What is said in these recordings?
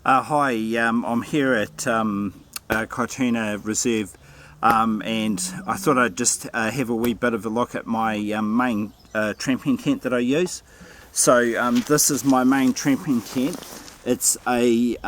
Hi, I'm here at Kaituna Reserve, and I thought I'd just have a wee bit of a look at my main tramping tent that I use. So this is my main tramping tent. It's a Big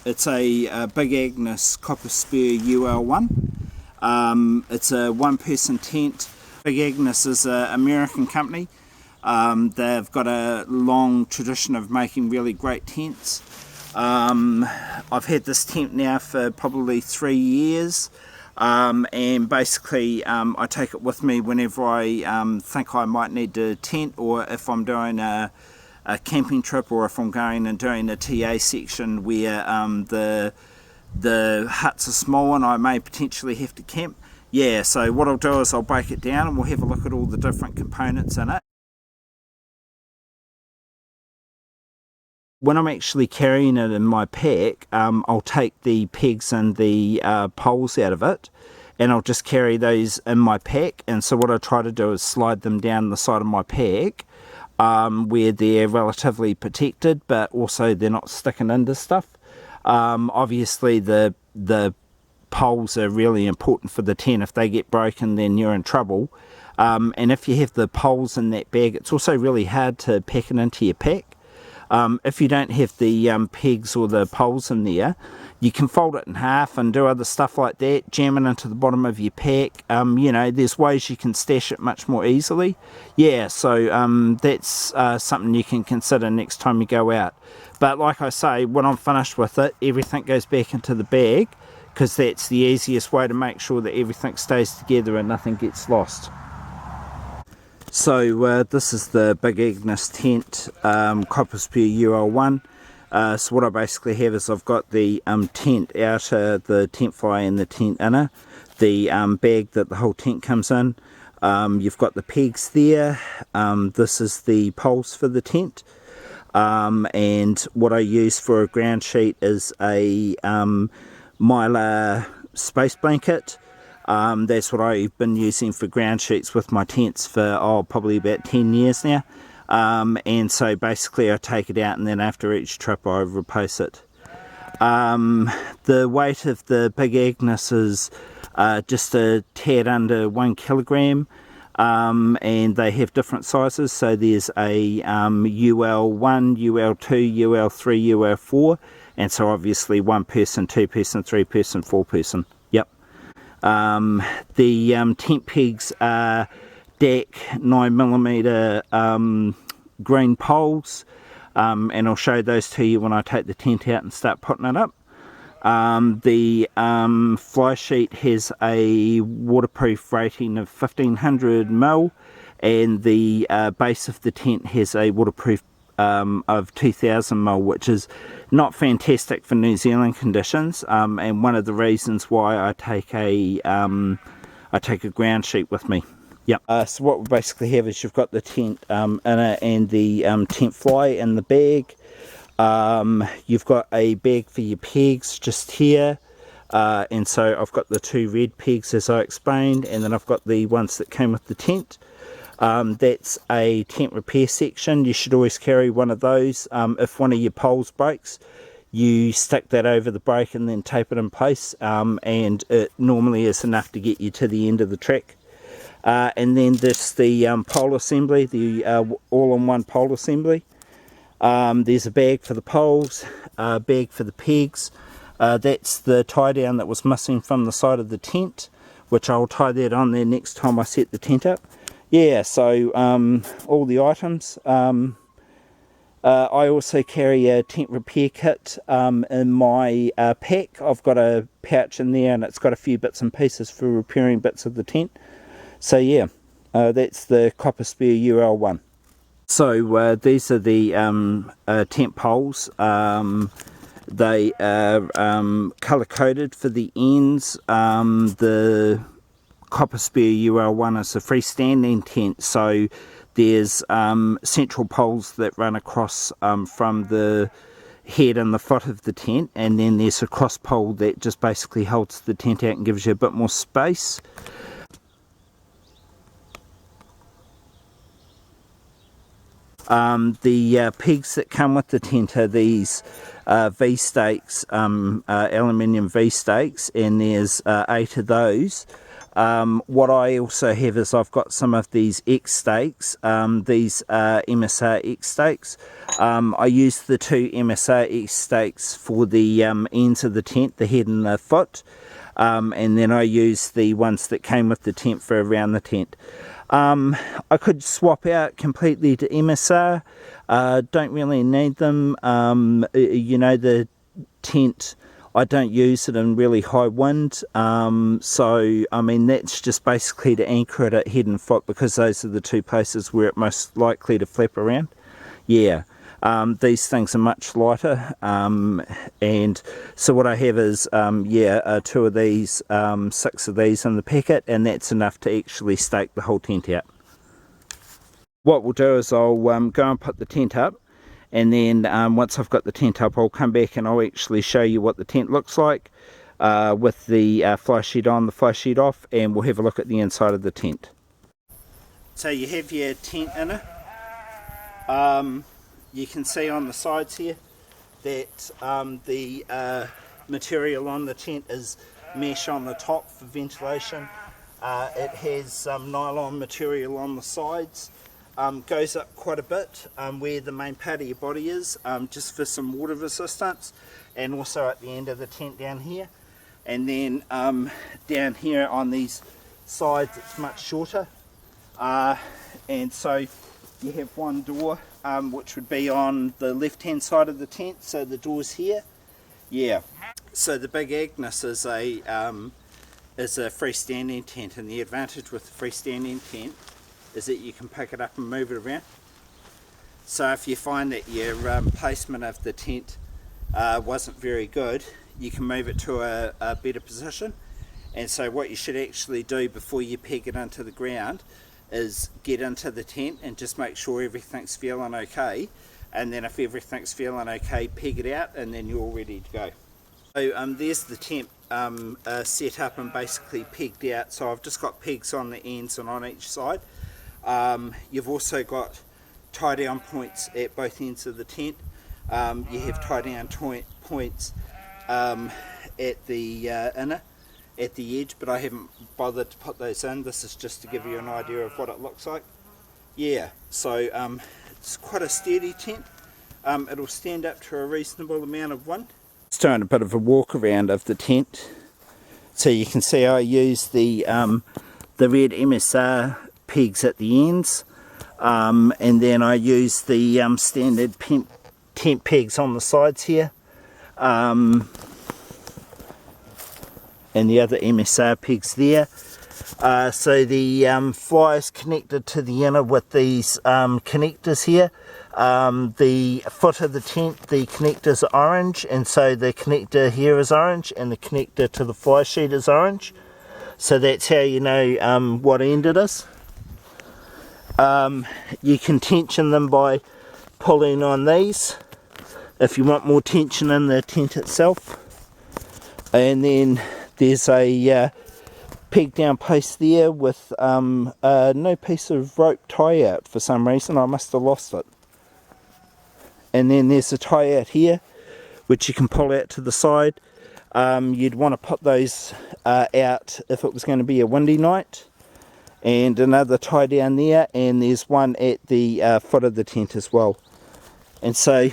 Agnes Copperspur UL1. It's a one-person tent. Big Agnes is an American company. They've got a long tradition of making really great tents. I've had this tent now for probably 3 years, and basically I take it with me whenever I think I might need a tent, or if I'm doing a camping trip, or if I'm going and doing a TA section where the huts are small and I may potentially have to camp. Yeah, so what I'll do is I'll break it down and we'll have a look at all the different components in it. When I'm actually carrying it in my pack, I'll take the pegs and the poles out of it, and I'll just carry those in my pack. And so what I try to do is slide them down the side of my pack, where they're relatively protected, but also they're not sticking into stuff. Obviously the poles are really important for the tent. If they get broken, then you're in trouble. And if you have the poles in that bag, it's also really hard to pack it into your pack. If you don't have the pegs or the poles in there, you can fold it in half and do other stuff like that, jam it into the bottom of your pack. You know, there's ways you can stash it much more easily. Yeah, so that's something you can consider next time you go out. But like I say, when I'm finished with it, everything goes back into the bag, because that's the easiest way to make sure that everything stays together and nothing gets lost. So this is the Big Agnes tent, Copperspur UL1. So what I basically have is I've got the tent outer, the tent fly and the tent inner, the bag that the whole tent comes in. You've got the pegs there. This is the poles for the tent. And what I use for a ground sheet is a mylar space blanket. That's what I've been using for ground sheets with my tents for probably about 10 years now. And so basically I take it out, and then after each trip I replace it. The weight of the Big Agnes is just a tad under 1 kilogram, and they have different sizes. So there's a UL1, UL2, UL3, UL4, and so obviously 1 person, 2 person, 3 person, 4 person. Yep. The tent pegs are DAC 9mm green poles, and I'll show those to you when I take the tent out and start putting it up. The fly sheet has a waterproof rating of 1500ml, and the base of the tent has a waterproof of 2000ml, which is not fantastic for New Zealand conditions, and one of the reasons why I take a ground sheet with me. Yep. So what we basically have is you've got the tent inner and the tent fly in the bag. You've got a bag for your pegs just here, and so I've got the 2 red pegs as I explained, and then I've got the ones that came with the tent. That's a tent repair section. You should always carry one of those. If one of your poles breaks, you stick that over the break and then tape it in place, and it normally is enough to get you to the end of the track. And then there's the pole assembly, the all-in-one pole assembly. There's a bag for the poles, a bag for the pegs. That's the tie down that was missing from the side of the tent, which I'll tie that on there next time I set the tent up. Yeah, so all the items. I also carry a tent repair kit in my pack. I've got a pouch in there, and it's got a few bits and pieces for repairing bits of the tent. So yeah, that's the Copperspur UL1. So these are the tent poles. They are colour coded for the ends. The Copperspur UL1 is a freestanding tent, so there's central poles that run across from the head and the foot of the tent, and then there's a cross pole that just basically holds the tent out and gives you a bit more space. The pegs that come with the tent are these V-stakes, aluminium V-stakes, and there's 8 of those. What I also have is I've got some of these X stakes, these MSR X stakes. I use the 2 MSR X stakes for the ends of the tent, the head and the foot, and then I use the ones that came with the tent for around the tent. I could swap out completely to MSR, don't really need them. You know, the tent, I don't use it in really high wind, so I mean that's just basically to anchor it at head and foot, because those are the 2 places where it's most likely to flap around. Yeah, these things are much lighter, and so what I have is 2 of these, 6 of these in the packet, and that's enough to actually stake the whole tent out. What we'll do is I'll go and put the tent up, and then once I've got the tent up, I'll come back and I'll actually show you what the tent looks like with the fly sheet on, the fly sheet off, and we'll have a look at the inside of the tent. So you have your tent inner. You can see on the sides here that the material on the tent is mesh on the top for ventilation. It has some nylon material on the sides. Goes up quite a bit where the main part of your body is, just for some water resistance, and also at the end of the tent down here. And then down here on these sides it's much shorter, and so you have one door which would be on the left hand side of the tent, so the door's here. Yeah, so the Big Agnes is a freestanding tent, and the advantage with the freestanding tent is that you can pick it up and move it around. So if you find that your placement of the tent wasn't very good, you can move it to a better position. And so what you should actually do before you peg it into the ground is get into the tent and just make sure everything's feeling okay, and then if everything's feeling okay, peg it out, and then you're all ready to go. So there's the tent set up and basically pegged out. So I've just got pegs on the ends and on each side. You've also got tie down points at both ends of the tent. You have tie down points at the inner, at the edge, but I haven't bothered to put those in. This is just to give you an idea of what it looks like. Yeah, so it's quite a sturdy tent. It'll stand up to a reasonable amount of wind. Just doing a bit of a walk around of the tent, so you can see I use the red MSR pegs at the ends, and then I use the standard tent pegs on the sides here, and the other MSR pegs there. So the fly is connected to the inner with these connectors here. The foot of the tent, the connectors are orange, and so the connector here is orange, and the connector to the fly sheet is orange. So that's how you know what end it is. You can tension them by pulling on these if you want more tension in the tent itself. And then there's a peg down post there with no piece of rope tie out for some reason. I must have lost it. And then there's a tie out here which you can pull out to the side. You'd want to put those out if it was going to be a windy night. And another tie down there, and there's one at the foot of the tent as well. And so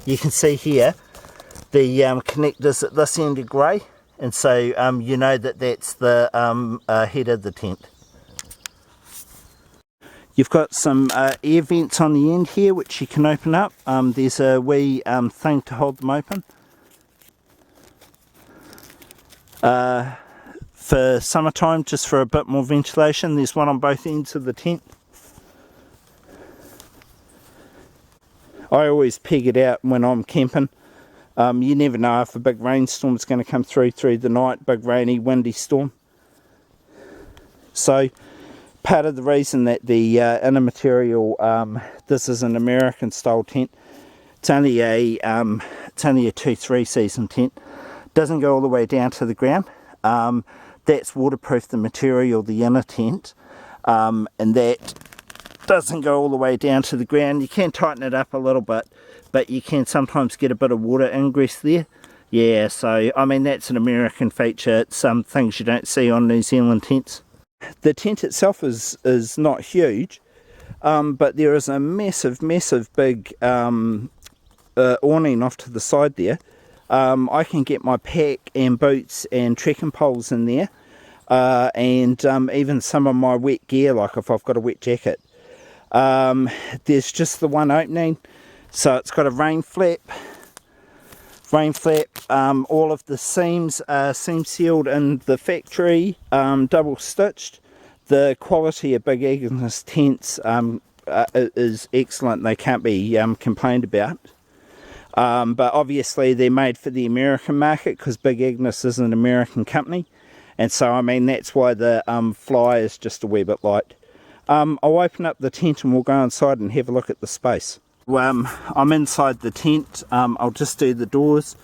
you can see here the connectors at this end are grey, and so you know that that's the head of the tent. You've got some air vents on the end here which you can open up. There's a wee thing to hold them open. For summertime, just for a bit more ventilation, there's one on both ends of the tent. I always peg it out when I'm camping. You never know if a big rainstorm is going to come through the night, big rainy, windy storm. So part of the reason that the inner material, this is an American style tent. It's only a 2-3 season tent. Doesn't go all the way down to the ground. That's waterproof, the material, the inner tent, and that doesn't go all the way down to the ground. You can tighten it up a little bit, but you can sometimes get a bit of water ingress there. Yeah, so I mean that's an American feature. It's some things you don't see on New Zealand tents. The tent itself is not huge, but there is a massive big awning off to the side there. I can get my pack and boots and trekking poles in there, and even some of my wet gear, like if I've got a wet jacket. There's just the one opening, so it's got a rain flap. All of the seams are seam sealed in the factory, double stitched. The quality of Big Agnes tents is excellent. They can't be complained about. But obviously they're made for the American market because Big Agnes is an American company, and so I mean that's why the fly is just a wee bit light. I'll open up the tent and we'll go inside and have a look at the space. I'm inside the tent. I'll just do the doors.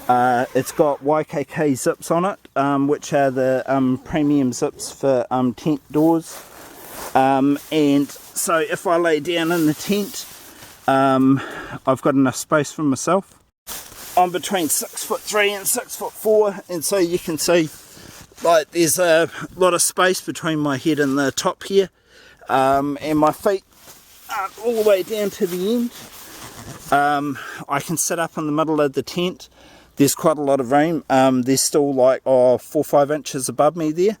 It's got YKK zips on it, which are the premium zips for tent doors. And so if I lay down in the tent, I've got enough space for myself. I'm between 6'3" and 6'4", and so you can see like there's a lot of space between my head and the top here, and my feet aren't all the way down to the end. I can sit up in the middle of the tent. There's quite a lot of room. There's still like 4 or 5 inches above me there.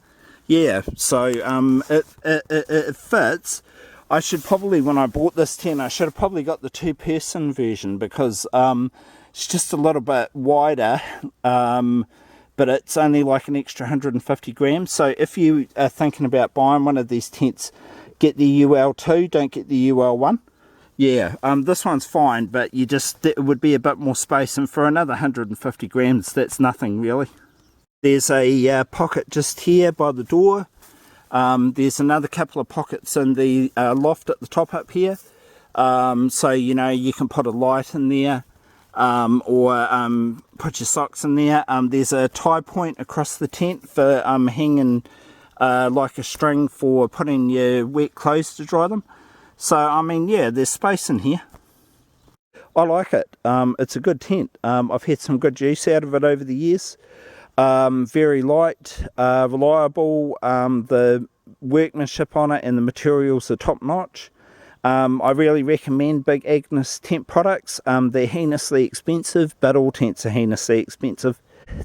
Yeah, so it fits. I should probably, when I bought this tent, I should have probably got the 2-person version because it's just a little bit wider, but it's only like an extra 150 grams. So if you are thinking about buying one of these tents, get the UL2, don't get the UL1. Yeah, this one's fine, but it would be a bit more space, and for another 150 grams, that's nothing really. There's a pocket just here by the door. There's another couple of pockets in the loft at the top up here. So, you know, you can put a light in there, or put your socks in there. There's a tie point across the tent for hanging like a string for putting your wet clothes to dry them. So, I mean, yeah, there's space in here. I like it. It's a good tent. I've had some good use out of it over the years. Very light, reliable. The workmanship on it and the materials are top notch. I really recommend Big Agnes tent products. They're heinously expensive, but all tents are heinously expensive.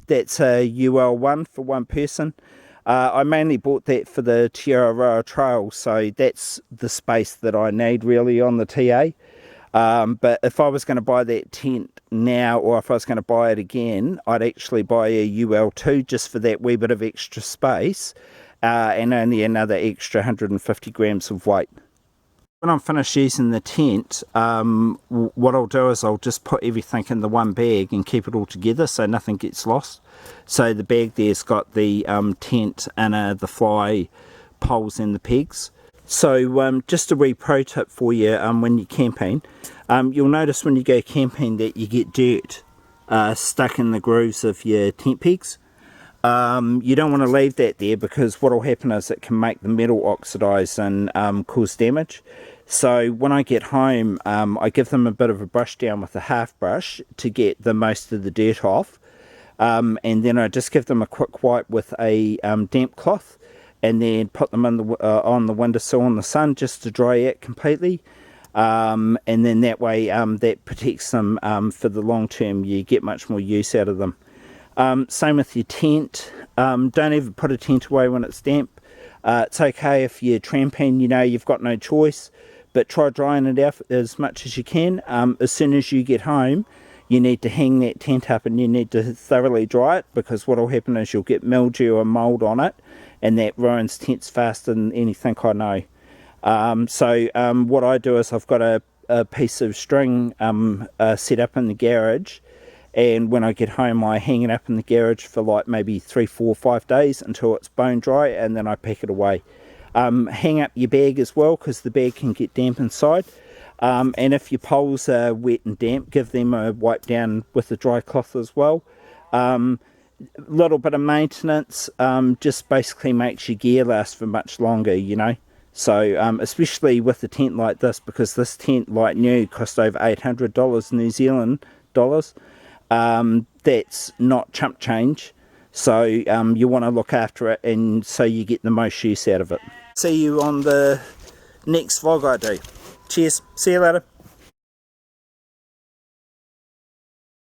That's a UL1 for 1 person. I mainly bought that for the Te Araroa Trail, so that's the space that I need really on the TA. But if I was going to buy that tent now, or if I was going to buy it again, I'd actually buy a UL2 just for that wee bit of extra space, and only another extra 150 grams of weight. When I'm finished using the tent, what I'll do is I'll just put everything in the one bag and keep it all together so nothing gets lost. So the bag there's got the tent and the fly poles and the pegs. So just a wee pro tip for you when you're camping, you'll notice when you go camping that you get dirt stuck in the grooves of your tent pegs. You don't want to leave that there because what will happen is it can make the metal oxidize and cause damage. So when I get home, I give them a bit of a brush down with a half brush to get the most of the dirt off, and then I just give them a quick wipe with a damp cloth, and then put them in on the windowsill in the sun just to dry out completely, and then that way that protects them for the long term. You get much more use out of them. Same with your tent. Don't ever put a tent away when it's damp. It's okay if you're tramping, you know, you've got no choice, but try drying it out as much as you can. As soon as you get home, you need to hang that tent up and you need to thoroughly dry it, because what will happen is you'll get mildew or mould on it, and that ruins tents faster than anything I know. So what I do is I've got a piece of string set up in the garage, and when I get home I hang it up in the garage for like maybe 3, 4, 5 days until it's bone dry, and then I pack it away. Hang up your bag as well, because the bag can get damp inside, and if your poles are wet and damp, give them a wipe down with a dry cloth as well. Little bit of maintenance just basically makes your gear last for much longer, you know. So especially with a tent like this, because this tent like new cost over $800 New Zealand dollars, that's not chump change. So you want to look after it, and so you get the most use out of it. See you on the next vlog I do. Cheers, see you later.